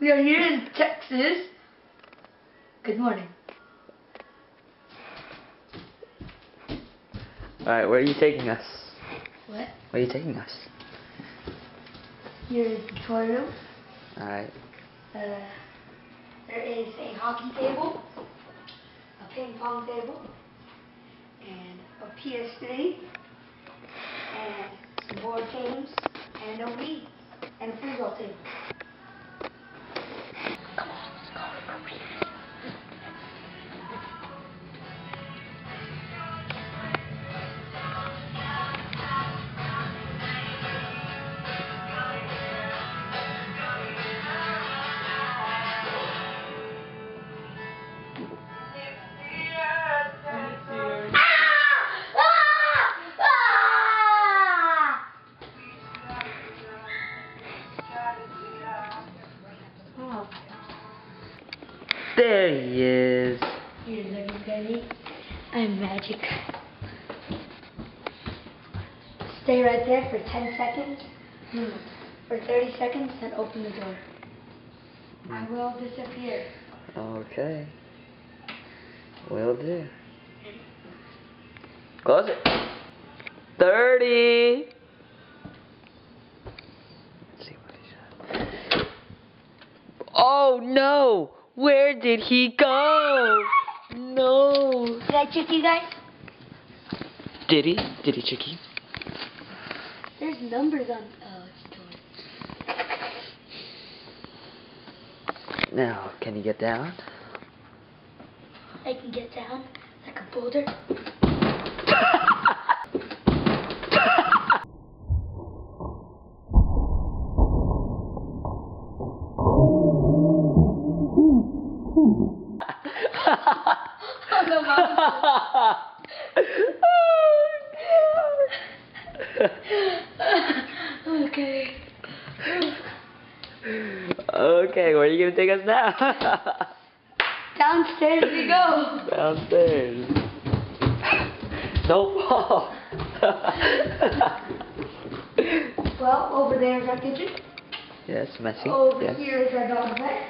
We are here in Texas. Good morning. Alright, where are you taking us? What? Where are you taking us? Here is the toy room. Alright. There is a hockey table, a ping pong table, and a PS3, and some board games, and a Wii, and a football table. Come on, let's go. There he is. Here's everybody. I'm Magic. Stay right there for 10 seconds, or 30 seconds, then open the door. I will disappear. Okay. Will do. Close it. 30. Let's see what he said. Oh no! Where did he go? No. Did I trick you guys? Did he? Did he trick you? There's numbers on. Oh, it's toy. Now, can you get down? I can get down like a boulder. Okay. Okay, where are you gonna take us now? Downstairs we go. Downstairs. Don't fall. Well, over there is our kitchen. Yes, messy. Over yes. here is our dog bed.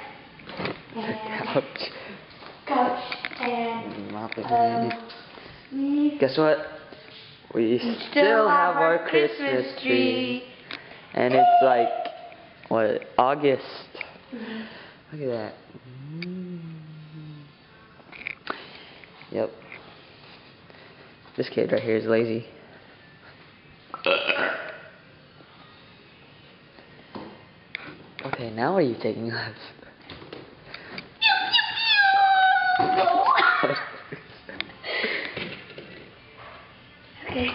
And couch. And guess what? We still have our Christmas tree. And it's like, what, August. Look at that. Yep. This kid right here is lazy. Okay, now where are you taking us? Okay.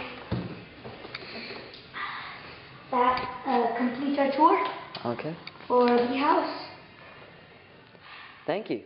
That completes our tour Okay. for the house. Thank you.